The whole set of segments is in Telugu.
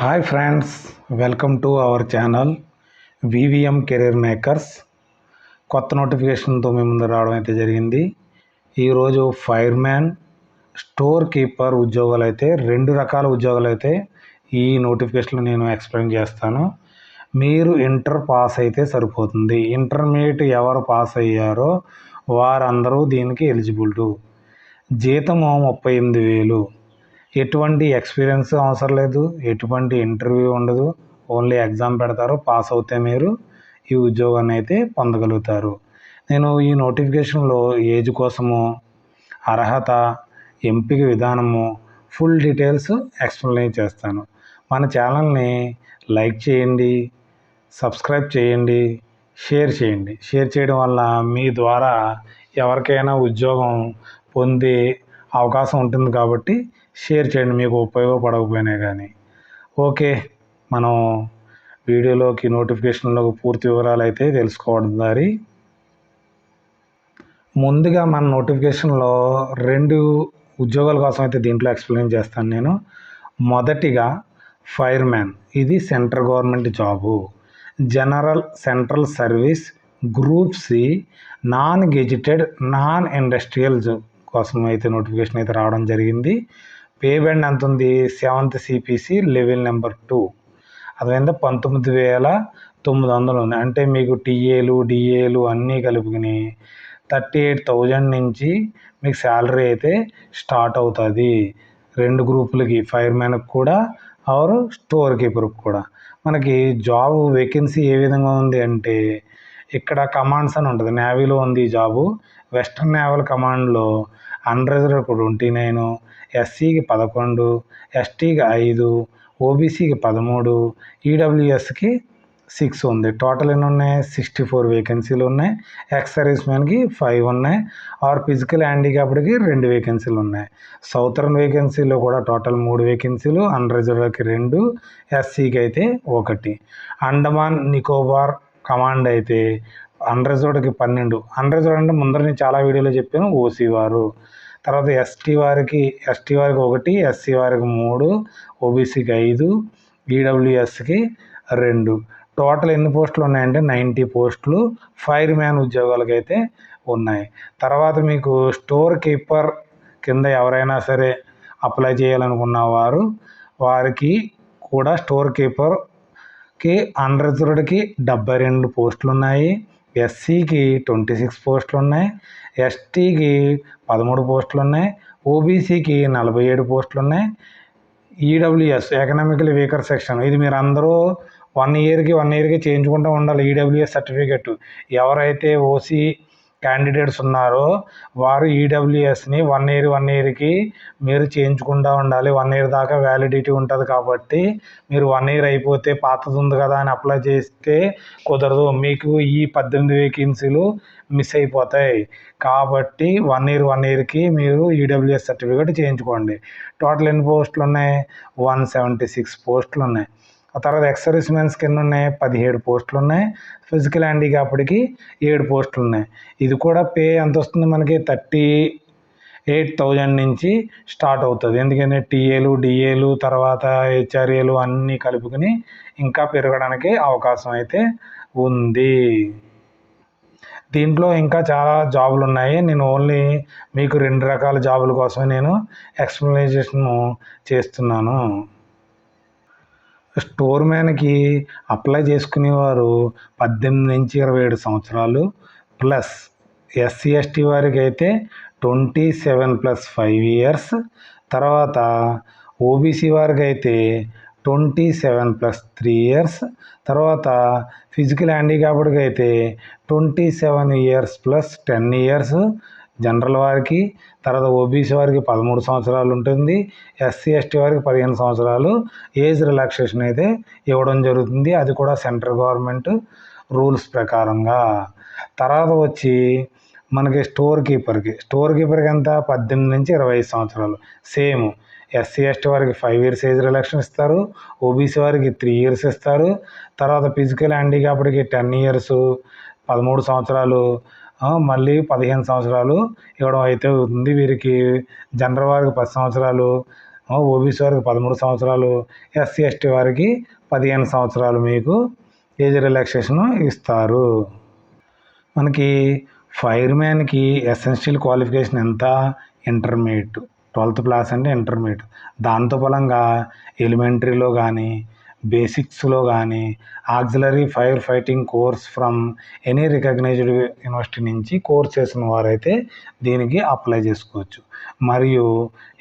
Hi friends, welcome to our channel VVM career makers. కొత్త నోటిఫికేషన్తో మీ ముందు రావడం అయితే జరిగింది. ఈరోజు ఫైర్మ్యాన్, స్టోర్ కీపర్ ఉద్యోగాలు అయితే రెండు రకాల ఉద్యోగాలు అయితే ఈ నోటిఫికేషన్లో నేను ఎక్స్ప్లెయిన్ చేస్తాను. మీరు ఇంటర్ పాస్ అయితే సరిపోతుంది. ఇంటర్మీడియట్ ఎవరు పాస్ అయ్యారో వారందరూ దీనికి ఎలిజిబుల్. జీతము 38,000. ఎటువంటి ఎక్స్పీరియన్స్ అవసరం లేదు, ఎటువంటి ఇంటర్వ్యూ ఉండదు. ఓన్లీ ఎగ్జామ్ పెడతారు, పాస్ అవుతే మీరు ఈ ఉద్యోగాన్ని అయితే పొందగలుగుతారు. నేను ఈ నోటిఫికేషన్లో ఏజ్ కోసము, అర్హత, ఎంపిక విధానము, ఫుల్ డీటెయిల్స్ ఎక్స్ప్లెయిన్ చేస్తాను. మన ఛానల్ని లైక్ చేయండి, సబ్స్క్రైబ్ చేయండి, షేర్ చేయండి. షేర్ చేయడం వల్ల మీ ద్వారా ఎవరికైనా ఉద్యోగం పొందే అవకాశం ఉంటుంది కాబట్టి షేర్ చేయండి, మీకు ఉపయోగపడకపోయినా కానీ. ఓకే, మనం వీడియోలోకి నోటిఫికేషన్లోకి పూర్తి వివరాలు అయితే తెలుసుకోవడం దారి. ముందుగా మన నోటిఫికేషన్లో రెండు ఉద్యోగాల కోసం అయితే దీంట్లో ఎక్స్ప్లెయిన్ చేస్తాను నేను. మొదటిగా ఫైర్మ్యాన్. ఇది central government job. General central service group C, non gazetted, non industrial కోసం అయితే నోటిఫికేషన్ అయితే రావడం జరిగింది. పే బ్యాండ్ ఎంత ఉంది? 7th CPC level number 2. అదేవిధంగా 19,900 ఉంది. అంటే మీకు టీఏలు డిఏలు అన్నీ కలుపుకుని 38,000 నుంచి మీకు శాలరీ అయితే స్టార్ట్ అవుతుంది. రెండు గ్రూపులకి, ఫైర్మ్యాన్కి కూడా ఆర్ స్టోర్ కీపర్కి కూడా. మనకి జాబ్ వేకెన్సీ ఏ విధంగా ఉంది అంటే, ఇక్కడ కమాండ్స్ అని ఉంటుంది. నేవీలో ఉంది ఈ జాబు. వెస్టర్న్ నేవల్ కమాండ్లో అన్రిజర్వ్డ్ 29, ఎస్సీకి 11, ఎస్టీకి 5, ఓబీసీకి 13, ఈడబ్ల్యూఎస్కి 6 ఉంది. టోటల్ ఎన్ని ఉన్నాయి? 64 వేకెన్సీలు ఉన్నాయి. ఎక్స్ సర్వీస్ మ్యాన్కి 5 ఉన్నాయి. ఆర్ ఫిజికల్ హ్యాండిక్యాప్డ్కి 2 వేకెన్సీలు ఉన్నాయి. సౌతర్న్ వేకెన్సీలో కూడా టోటల్ 3 వేకెన్సీలు, అన్రిజర్వ్డ్కి 2, ఎస్సీకి అయితే 1. అండమాన్ నికోబార్ కమాండ్ అయితే అన్రిజర్వ్డ్కి 12. అన్రిజర్వ్డ్ అంటే ముందర నేను చాలా వీడియోలో చెప్పాను, ఓసీ వారు. తర్వాత ఎస్టీ వారికి 1, ఎస్సీ వారికి 3, ఓబీసీకి 5, ఈడబ్ల్యూఎస్కి 2. టోటల్ ఎన్ని పోస్టులు ఉన్నాయంటే 90 పోస్టులు ఫైర్ మ్యాన్ ఉద్యోగాలకు అయితే ఉన్నాయి. తర్వాత మీకు స్టోర్ కీపర్ కింద ఎవరైనా సరే అప్లై చేయాలనుకున్న వారికి కూడా స్టోర్ కీపర్కి అన్రిజర్వ్డ్కి 72 పోస్టులు ఉన్నాయి. ఎస్సీకి 26 పోస్టులు ఉన్నాయి. ఎస్టీకి 13 పోస్టులు ఉన్నాయి. ఓబీసీకి 47 పోస్టులు ఉన్నాయి. ఈడబ్ల్యూఎస్ ఎకనామికలీ వీకర్ సెక్షన్, ఇది మీరు అందరూ 1 ఇయర్కి చేయించుకుంటూ ఉండాలి. ఈడబ్ల్యూఎస్ సర్టిఫికెట్ ఎవరైతే ఓసీ క్యాండిడేట్స్ ఉన్నారో వారు ఈడబ్ల్యూఎస్ని 1 ఇయర్కి మీరు చేయించుకుంటూ ఉండాలి. 1 ఇయర్ దాకా వ్యాలిడిటీ ఉంటుంది కాబట్టి మీరు 1 ఇయర్ అయిపోతే పాతది ఉంది కదా అని అప్లై చేస్తే కుదరదు. మీకు ఈ 18 వేకెన్సీలు మిస్ అయిపోతాయి. కాబట్టి 1 ఇయర్కి మీరు ఈడబ్ల్యూఎస్ సర్టిఫికేట్ చేయించుకోండి. టోటల్ ఎన్ని పోస్టులు ఉన్నాయి? 176 పోస్టులు ఉన్నాయి. ఆ తర్వాత ఎక్స్ సర్వీస్ మెన్స్కి ఎన్ని ఉన్నాయి? 17 పోస్టులు ఉన్నాయి. ఫిజికల్ హ్యాండిక్యాప్డ్కి 7 పోస్టులు ఉన్నాయి. ఇది కూడా పే ఎంత వస్తుంది మనకి? 38,000 నుంచి స్టార్ట్ అవుతుంది. ఎందుకంటే టీఏలు డిఏలు తర్వాత హెచ్ఆర్ఏలు అన్నీ కలుపుకొని ఇంకా పెరగడానికి అవకాశం అయితే ఉంది. దీంట్లో ఇంకా చాలా జాబులు ఉన్నాయి. నేను ఓన్లీ మీకు 2 రకాల జాబుల కోసమే నేను ఎక్స్ప్లెనేషన్ చేస్తున్నాను. స్టోర్ మ్యాన్కి అప్లై చేసుకునేవారు 18 నుంచి 27 సంవత్సరాలు ప్లస్. ఎస్సీ ఎస్టీ వారికి అయితే 27+5 ఇయర్స్. తర్వాత ఓబీసీ వారికి అయితే 27+3 ఇయర్స్. తర్వాత ఫిజికల్ హ్యాండిక్యాప్డ్కి అయితే 27 ఇయర్స్ ప్లస్ 10 ఇయర్స్ జనరల్ వారికి. తర్వాత ఓబీసీ వారికి 13 సంవత్సరాలు ఉంటుంది. ఎస్సీ ఎస్టీ వారికి 15 సంవత్సరాలు ఏజ్ రిలాక్సేషన్ అయితే ఇవ్వడం జరుగుతుంది. అది కూడా సెంట్రల్ గవర్నమెంట్ రూల్స్ ప్రకారంగా. తర్వాత వచ్చి మనకి స్టోర్ కీపర్కి ఎంత? 18 నుంచి 25 సంవత్సరాలు. సేమ్ ఎస్సీ ఎస్టీ వారికి 5 ఇయర్స్ ఏజ్ రిలాక్సేషన్ ఇస్తారు. ఓబీసీ వారికి 3 ఇయర్స్ ఇస్తారు. తర్వాత ఫిజికల్ హ్యాండిక్యాప్డ్కి 10 ఇయర్స్ 13 సంవత్సరాలు, మళ్ళీ 15 సంవత్సరాలు ఇవ్వడం అయితే అవుతుంది. వీరికి జనరల్ వారికి 10 సంవత్సరాలు, ఓబీసీ వారికి 13 సంవత్సరాలు, ఎస్సీ ఎస్టీ వారికి 15 సంవత్సరాలు మీకు ఏజ్ రిలాక్సేషన్ ఇస్తారు. మనకి ఫైర్మ్యాన్కి ఎసెన్షియల్ క్వాలిఫికేషన్ ఎంత? ఇంటర్మీడియట్, 12th క్లాస్ అంటే ఇంటర్మీడియట్. దాంతో ఫలంగా ఎలిమెంటరీలో కానీ బేసిక్స్లో కానీ auxiliary fire fighting course from any recognised university నుంచి కోర్స్ చేసిన వారైతే దీనికి అప్లై చేసుకోవచ్చు. మరియు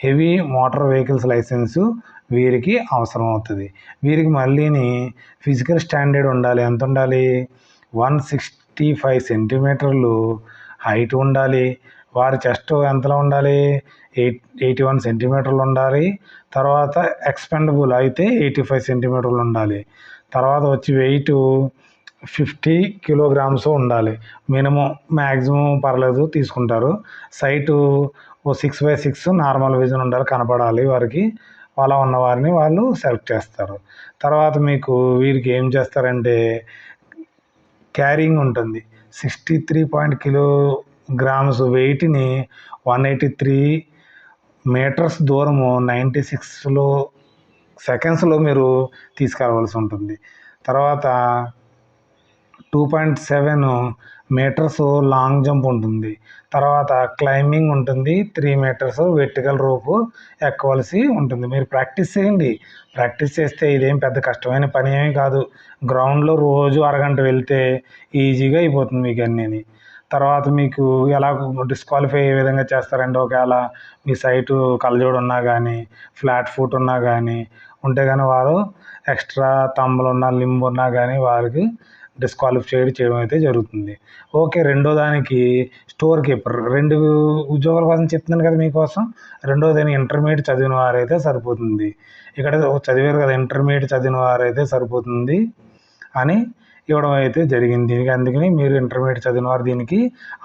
హెవీ మోటార్ వెహికల్స్ లైసెన్సు వీరికి అవసరం అవుతుంది. వీరికి మళ్ళీని ఫిజికల్ స్టాండర్డ్ ఉండాలి. ఎంత ఉండాలి? 165 సెంటీమీటర్లు హైట్ ఉండాలి. వారి చెస్ట్ ఎంతలో ఉండాలి? 81 సెంటీమీటర్లు ఉండాలి. తర్వాత ఎక్స్పెండబుల్ అయితే 85 సెంటీమీటర్లు ఉండాలి. తర్వాత వచ్చి వెయిట్ 50 కిలోగ్రామ్స్ ఉండాలి. మినిమం, మ్యాక్సిమం పర్లేదు తీసుకుంటారు. సైటు 6x6 నార్మల్ విజన్ ఉండాలి, కనపడాలి వారికి. అలా ఉన్న వారిని వాళ్ళు సెలెక్ట్ చేస్తారు. తర్వాత మీకు వీరికి ఏం చేస్తారంటే క్యారింగ్ ఉంటుంది. 63 కిలోగ్రామ్స్ వెయిట్ని 183 మీటర్స్ దూరము 96 సెకండ్స్లో మీరు తీసుకెళ్ళవలసి ఉంటుంది. తర్వాత 2.7 మీటర్స్ లాంగ్ జంప్ ఉంటుంది. తర్వాత క్లైంబింగ్ ఉంటుంది. 3 మీటర్స్ వెర్టికల్ రోపు ఎక్కవలసి ఉంటుంది. మీరు ప్రాక్టీస్ చేయండి. ప్రాక్టీస్ చేస్తే ఇదేం పెద్ద కష్టమైన పని ఏమీ కాదు. గ్రౌండ్లో రోజు అరగంట వెళ్తే ఈజీగా అయిపోతుంది మీకు అన్నీ. తర్వాత మీకు ఎలా డిస్క్వాలిఫై ఏ విధంగా చేస్తారంటే, ఒకవేళ మీ సైటు కళ్ళజోడు ఉన్నా కానీ, ఫ్లాట్ ఫుట్ ఉన్నా కానీ ఉంటే కానీ వారు ఎక్స్ట్రా తంబులు ఉన్న లింబ్ ఉన్నా కానీ వారికి డిస్క్వాలిఫై చేయడం అయితే జరుగుతుంది. ఓకే, రెండో దానికి స్టోర్ కీపర్. 2 ఉద్యోగాల కోసం చెప్తున్నాను కదా మీకోసం. రెండోదానికి ఇంటర్మీడియట్ చదివిన వారైతే సరిపోతుంది. ఇక్కడ చదివారు కదా, ఇంటర్మీడియట్ చదివిన వారైతే సరిపోతుంది అని ఇవ్వడం అయితే జరిగింది. అందుకని మీరు ఇంటర్మీడియట్ చదివిన వారు దీనికి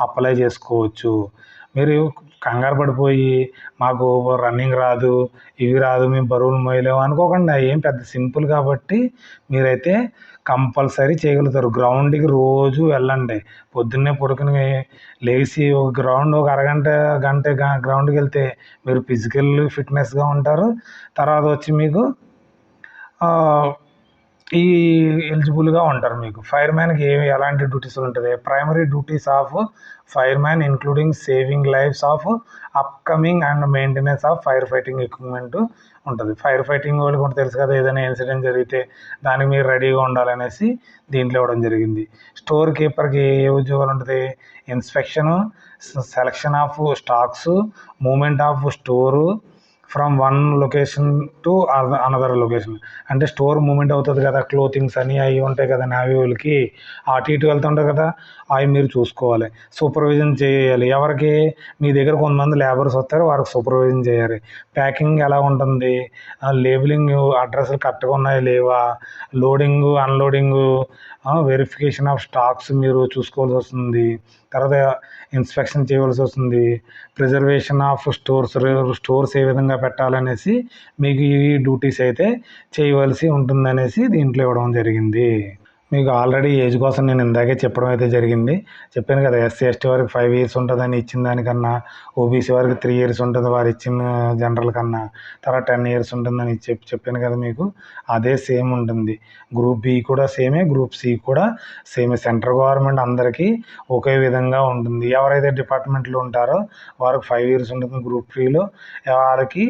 అప్లై చేసుకోవచ్చు. మీరు కంగారు పడిపోయి మాకు రన్నింగ్ రాదు, ఇవి రాదు, మేము బరువులు మోయలేము అనుకోకుండా, ఏం పెద్ద సింపుల్ కాబట్టి మీరైతే కంపల్సరీ చేయగలుగుతారు. గ్రౌండ్కి రోజు వెళ్ళండి. పొద్దున్నే పడుకుని లేచి ఒక అరగంట గంట గ్రౌండ్కి వెళ్తే మీరు ఫిజికల్ ఫిట్నెస్గా ఉంటారు. తర్వాత వచ్చి మీకు ఈ ఎలిజిబుల్గా ఉంటారు. మీకు ఫైర్మ్యాన్కి ఎలాంటి డ్యూటీస్ ఉంటుంది? Primary duties of fireman including saving lives of upcoming and maintenance of fire fighting equipment ఉంటుంది. ఫైర్ ఫైటింగ్ వాళ్ళకి కూడా తెలుసు కదా, ఏదైనా ఇన్సిడెంట్ జరిగితే దానికి మీరు రెడీగా ఉండాలనేసి దీంట్లో ఇవ్వడం జరిగింది. స్టోర్ కీపర్కి ఏ ఉద్యోగాలు ఉంటుంది? Inspection, selection of stocks, movement of store from one location to another location. అంటే స్టోర్ మూమెంట్ అవుతుంది కదా, క్లోతింగ్స్ అని అవి ఉంటాయి కదా, నావీ వాళ్ళకి అటు ఇటు వెళ్తుంటాయి కదా, అవి మీరు చూసుకోవాలి. సూపర్విజన్ చేయాలి. ఎవరికి? మీ దగ్గర కొంతమంది లేబర్స్ వస్తారు, వారికి సూపర్విజన్ చేయాలి. ప్యాకింగ్ ఎలా ఉంటుంది? లేబులింగ్ అడ్రస్లు కరెక్ట్గా ఉన్నాయా లేవా, loading unloading, verification of stocks మీరు చూసుకోవాల్సి వస్తుంది. తర్వాత ఇన్స్పెక్షన్ చేయవలసి వస్తుంది. ప్రిజర్వేషన్ ఆఫ్ స్టోర్స్ ఏ విధంగా పెట్టాలనేసి మీకు ఈ డ్యూటీస్ అయితే చేయవలసి ఉంటుందనేసి దీంట్లో ఇవ్వడం జరిగింది. మీకు ఆల్రెడీ ఏజ్ కోసం నేను ఇందాకే చెప్పడం అయితే జరిగింది. చెప్పాను కదా, ఎస్సీ ఎస్టీ వారికి 5 years ఉంటుందని ఇచ్చిన దానికన్నా, ఓబీసీ వారికి 3 years ఉంటుంది వారు ఇచ్చిన జనరల్ కన్నా, తర్వాత 10 years ఉంటుందని చెప్పాను కదా మీకు. అదే సేమ్ ఉంటుంది. గ్రూప్ బి కూడా సేమే, గ్రూప్ సి కూడా సేమే. సెంట్రల్ గవర్నమెంట్ అందరికీ ఒకే విధంగా ఉంటుంది. ఎవరైతే డిపార్ట్మెంట్లో ఉంటారో వారికి 5 years ఉంటుంది గ్రూప్ 3లో, వారికి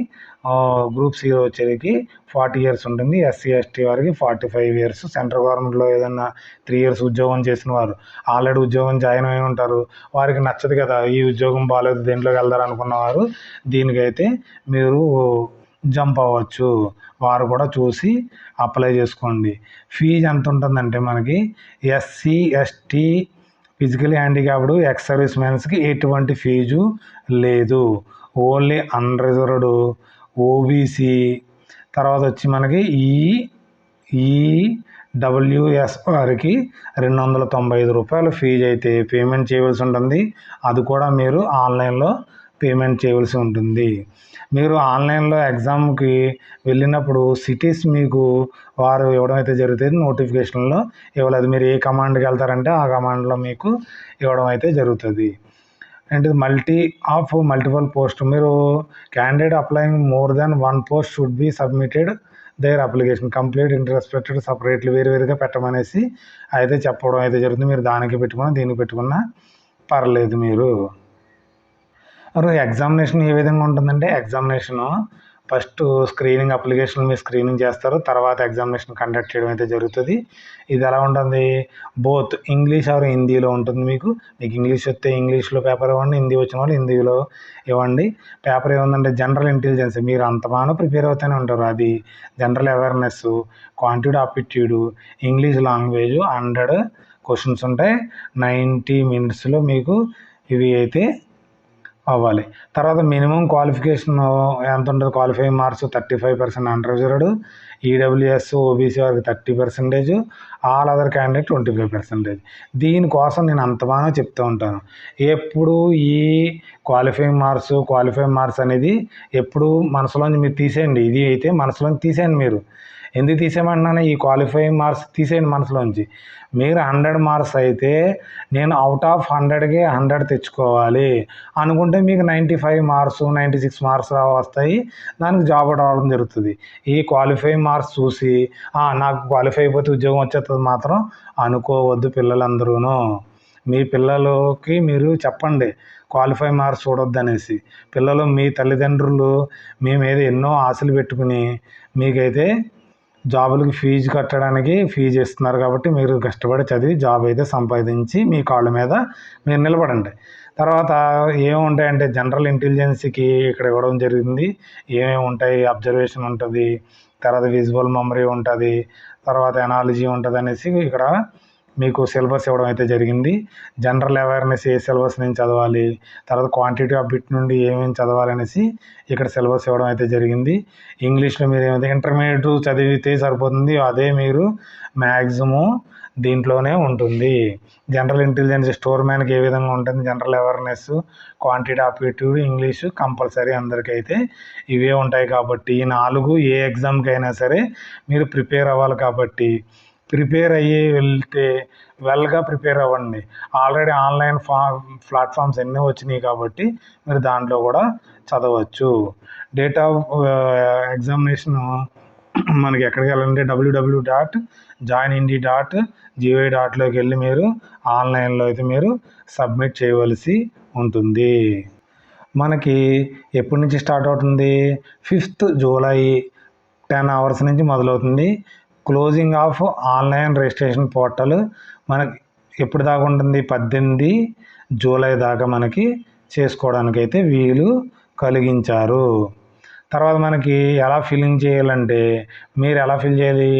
గ్రూప్ సిలో వచ్చేకి 40 years ఉంటుంది. ఎస్సీ ఎస్టీ వారికి 45 years. సెంట్రల్ గవర్నమెంట్లో ఏదన్నా 3 years ఉద్యోగం చేసిన వారు ఆల్రెడీ ఉద్యోగం జాయిన్ అయి ఉంటారు, వారికి నచ్చదు కదా, ఈ ఉద్యోగం బాగాలేదు, దేంట్లోకి వెళ్దారు అనుకున్నవారు దీనికైతే మీరు జంప్ అవ్వచ్చు. వారు కూడా చూసి అప్లై చేసుకోండి. ఫీజు ఎంత ఉంటుందంటే మనకి SC ST physically handicapped ex service మ్యాన్స్కి ఎటువంటి ఫీజు లేదు. ఓన్లీ అన్రిజర్వ్డ్, ఓబీసీ, తర్వాత వచ్చి మనకి ఈడబ్ల్యూఎస్ వారికి 295 రూపాయలు ఫీజు అయితే పేమెంట్ చేయవలసి ఉంటుంది. అది కూడా మీరు ఆన్లైన్లో పేమెంట్ చేయవలసి ఉంటుంది. మీరు ఆన్లైన్లో ఎగ్జామ్కి వెళ్ళినప్పుడు సిటీస్ మీకు వారు ఇవ్వడం అయితే జరుగుతుంది. నోటిఫికేషన్లో ఇవ్వలేదు. మీరు ఏ కమాండ్కి వెళ్తారంటే ఆ కమాండ్లో మీకు ఇవ్వడం అయితే జరుగుతుంది. And multiple post. మీరు candidate applying more than one post should be submitted their application complete irrespective separately వేరుగా పెట్టమనేసి అయితే చెప్పడం అయితే జరుగుతుంది. మీరు దానికి పెట్టుకున్నా దీనికి పెట్టుకున్నా పర్లేదు. మీరు ఎగ్జామినేషన్ ఏ విధంగా ఉంటుందంటే, ఎగ్జామినేషను ఫస్ట్ స్క్రీనింగ్ అప్లికేషన్ మీరు స్క్రీనింగ్ చేస్తారు. తర్వాత ఎగ్జామినేషన్ కండక్ట్ చేయడం అయితే జరుగుతుంది. ఇది ఎలా ఉంటుంది, బోత్ ఇంగ్లీష్ ఆర్ హిందీలో ఉంటుంది. మీకు ఇంగ్లీష్ వస్తే ఇంగ్లీష్లో పేపర్ ఇవ్వండి, హిందీ వచ్చిన వాళ్ళు హిందీలో ఇవ్వండి. పేపర్ ఏముందంటే జనరల్ ఇంటెలిజెన్స్, మీరు అంతమానో ప్రిపేర్ అవుతూనే ఉంటారు. అది general awareness, quantity aptitude, English language 100 questions ఉంటాయి. 90 మినిట్స్లో మీకు ఇవి అయితే అవ్వాలి. తర్వాత మినిమం క్వాలిఫికేషన్ ఎంత ఉంటుంది, qualifying marks 35% under reserved, EWS OBC వారికి 30%, ఆల్ అదర్ క్యాండిడేట్ 25%. దీనికోసం నేను అంతగానో చెప్తూ ఉంటాను. ఎప్పుడు ఈ క్వాలిఫైయింగ్ మార్క్స్ అనేది ఎప్పుడు మనసులోంచి మీరు తీసేయండి. ఇది అయితే మనసులోంచి తీసేయండి. మీరు ఎందుకు తీసేయమంటున్నాను, ఈ క్వాలిఫైయింగ్ మార్క్స్ తీసేయండి మనసులోంచి. మీరు 100 మార్క్స్ అయితే నేను అవుట్ ఆఫ్ 100కి 100 తెచ్చుకోవాలి అనుకుంటే మీకు 95 మార్క్స్ 96 మార్క్స్ వస్తాయి. దానికి జాబ్ రావడం జరుగుతుంది. ఈ క్వాలిఫైయింగ్ మార్క్స్ చూసి నాకు క్వాలిఫై అయిపోతే ఉద్యోగం వచ్చేస్తుంది మాత్రం అనుకోవద్దు పిల్లలందరూ. మీ పిల్లలకి మీరు చెప్పండి క్వాలిఫై మార్క్స్ చూడొద్దు అనేసి. పిల్లలు మీ తల్లిదండ్రులు మీ మీద ఎన్నో ఆశలు పెట్టుకుని మీకైతే జాబులకి ఫీజు కట్టడానికి ఫీజు ఇస్తున్నారు. కాబట్టి మీరు కష్టపడి చదివి జాబ్ అయితే సంపాదించి మీ కాళ్ళ మీద మీరు నిలబడండి. తర్వాత ఏముంటాయంటే జనరల్ ఇంటెలిజెన్స్కి ఇక్కడ ఇవ్వడం జరిగింది. ఏమేమి ఉంటాయి, అబ్జర్వేషన్ ఉంటుంది, తర్వాత విజువల్ మెమరీ ఉంటుంది, తర్వాత ఎనాలజీ ఉంటుంది అనేసి ఇక్కడ మీకు సిలబస్ ఇవ్వడం అయితే జరిగింది. జనరల్ అవేర్నెస్ ఏ సిలబస్ నుంచి చదవాలి, తర్వాత క్వాంటిటీ ఆఫ్ బిట్ నుండి ఏమేమి చదవాలి అనేసి ఇక్కడ సిలబస్ ఇవ్వడం అయితే జరిగింది. ఇంగ్లీష్లో మీరు ఏమైతే ఇంటర్మీడియట్ చదివితే సరిపోతుంది, అదే మీరు మ్యాక్సిమం దీంట్లోనే ఉంటుంది. జనరల్ ఇంటెలిజెన్స్ స్టోర్ మ్యాన్కి ఏ విధంగా ఉంటుంది, general awareness, quantity aptitude, English compulsory అందరికైతే ఇవే ఉంటాయి. కాబట్టి ఈ 4 ఏ ఎగ్జామ్కి అయినా సరే మీరు ప్రిపేర్ అవ్వాలి. కాబట్టి ప్రిపేర్ అయ్యి వెళ్తే వెల్గా ప్రిపేర్ అవ్వండి. ఆల్రెడీ ఆన్లైన్ ప్లాట్ఫామ్స్ ఎన్నో వచ్చినాయి కాబట్టి మీరు దాంట్లో కూడా చదవచ్చు. డేట్ ఆఫ్ ఎగ్జామినేషన్ మనకి ఎక్కడికి వెళ్ళాలంటే www.joinindia.gov.in వెళ్ళి మీరు ఆన్లైన్లో అయితే మీరు సబ్మిట్ చేయవలసి ఉంటుంది. మనకి ఎప్పటి నుంచి స్టార్ట్ అవుతుంది, 5th జూలై 10 hours నుంచి మొదలవుతుంది. Closing of online registration portal మనకి ఎప్పుడు దాకా ఉంటుంది, 18 జూలై దాకా మనకి చేసుకోవడానికి అయితే వీలు కలిగించారు. తర్వాత మనకి ఎలా ఫిల్లింగ్ చేయాలంటే, మీరు ఎలా ఫిల్ చేయాలి,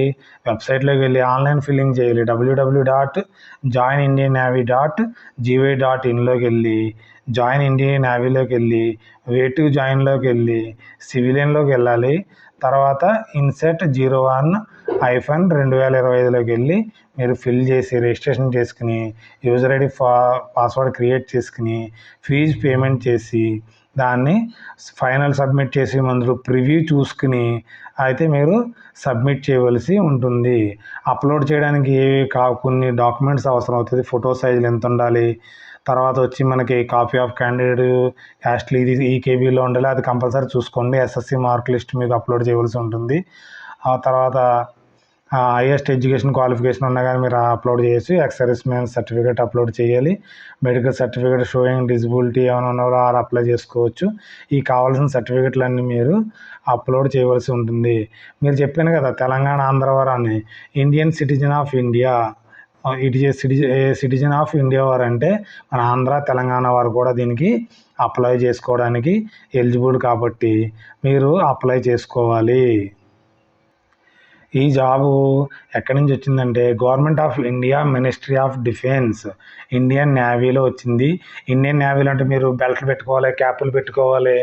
వెబ్సైట్లోకి వెళ్ళి ఫిల్లింగ్ చేయాలి. www.joinindiannavy.gov.in వెళ్ళి జాయిన్ ఇండియన్ నేవీలోకి వెళ్ళి వే టు జాయిన్లోకి వెళ్ళి సివిలియన్లోకి వెళ్ళాలి. తర్వాత ఇన్సెట్ 01-2025లోకి వెళ్ళి మీరు ఫిల్ చేసి రిజిస్ట్రేషన్ చేసుకుని యూజర్ ఐడి పాస్వర్డ్ క్రియేట్ చేసుకుని ఫీజు పేమెంట్ చేసి దాన్ని ఫైనల్ సబ్మిట్ చేసి ముందు ప్రివ్యూ చూసుకుని అయితే మీరు సబ్మిట్ చేయవలసి ఉంటుంది. అప్లోడ్ చేయడానికి కొన్ని డాక్యుమెంట్స్ అవసరం అవుతుంది. ఫోటో సైజులు ఎంత ఉండాలి, తర్వాత వచ్చి మనకి కాపీ ఆఫ్ క్యాండిడేట్ క్యాస్ట్లు ఇది ఈకేబీలో ఉండాలి, అది కంపల్సరీ చూసుకోండి. ఎస్ఎస్సి మార్క్ లిస్ట్ మీకు అప్లోడ్ చేయవలసి ఉంటుంది. ఆ తర్వాత హైయెస్ట్ ఎడ్యుకేషన్ క్వాలిఫికేషన్ ఉన్నా కానీ మీరు అప్లోడ్ చేయొచ్చు. Ex service man certificate upload చేయాలి. మెడికల్ సర్టిఫికేట్ షోయింగ్ డిజబిలిటీ ఏమైనా ఉన్నారో వాళ్ళు అప్లై చేసుకోవచ్చు. ఈ కావాల్సిన సర్టిఫికేట్లన్నీ మీరు అప్లోడ్ చేయవలసి ఉంటుంది. మీరు చెప్పాను కదా తెలంగాణ ఆంధ్ర వారని, Indian citizen of India, it is citizen of India వారు అంటే మన ఆంధ్ర తెలంగాణ వారు కూడా దీనికి అప్లై చేసుకోవడానికి ఎలిజిబుల్. కాబట్టి మీరు అప్లై చేసుకోవాలి. ఈ జాబు ఎక్కడి నుంచి వచ్చిందంటే government of India ministry of defence Indian నేవీలో వచ్చింది. ఇండియన్ నేవీలో అంటే మీరు బెల్ట్లు పెట్టుకోవాలి, క్యాపులు పెట్టుకోవాలి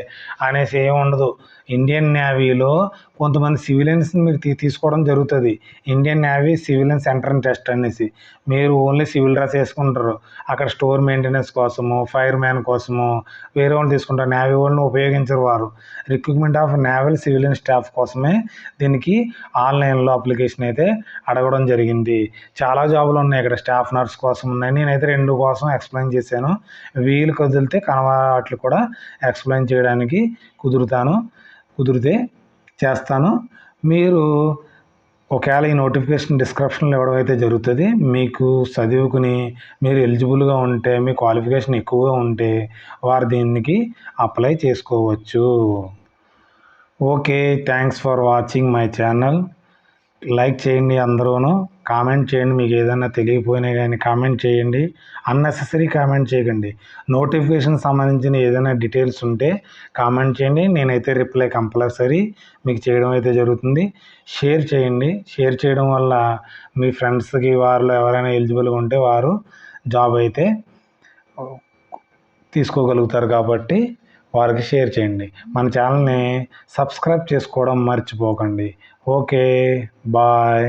అనేసి ఏమి ఉండదు. ఇండియన్ నేవీలో కొంతమంది సివిలియన్స్ని మీరు తీసుకోవడం జరుగుతుంది. Indian navy civilians entrance test అనేసి. మీరు ఓన్లీ సివిల్ డ్రెస్ వేసుకుంటారు. అక్కడ స్టోర్ మెయింటెనెన్స్ కోసము, ఫైర్ మ్యాన్ కోసము వేరే వాళ్ళని తీసుకుంటారు. నేవీ వాళ్ళని ఉపయోగించరు వారు. Recruitment of naval civilian staff కోసమే దీనికి ఆన్లైన్లో అప్లికేషన్ అయితే అడగడం జరిగింది. చాలా జాబులు ఉన్నాయి ఇక్కడ. స్టాఫ్ నర్స్ కోసం ఉన్నాయి. నేనైతే 2 కోసం ఎక్స్ప్లెయిన్ చేశాను. వీలు కుదిరితే వాటిని కూడా ఎక్స్ప్లెయిన్ చేయడానికి కుదిరితే చేస్తాను. మీరు ఒకవేళ ఈ నోటిఫికేషన్ డిస్క్రిప్షన్లో ఇవ్వడం అయితే జరుగుతుంది. మీకు చదువుకుని మీరు ఎలిజిబుల్గా ఉంటే, మీ క్వాలిఫికేషన్ ఎక్కువగా ఉంటే వారు దీనికి అప్లై చేసుకోవచ్చు. Okay, thanks for watching my channel. Like చేయండి అందరూను. కామెంట్ చేయండి. మీకు ఏదైనా తెలియకపోయినా కానీ కామెంట్ చేయండి. అన్నెసెసరీ కామెంట్ చేయకండి. నోటిఫికేషన్ సంబంధించిన ఏదైనా డీటెయిల్స్ ఉంటే కామెంట్ చేయండి. నేనైతే రిప్లై కంపల్సరీ మీకు చేయడం అయితే జరుగుతుంది. షేర్ చేయండి. షేర్ చేయడం వల్ల మీ ఫ్రెండ్స్కి వారిలో ఎవరైనా ఎలిజిబుల్గా ఉంటే వారు జాబ్ అయితే తీసుకోగలుగుతారు కాబట్టి వారికి షేర్ చేయండి. మన ఛానల్ని సబ్స్క్రైబ్ చేసుకోవడం మర్చిపోకండి. Okay, bye.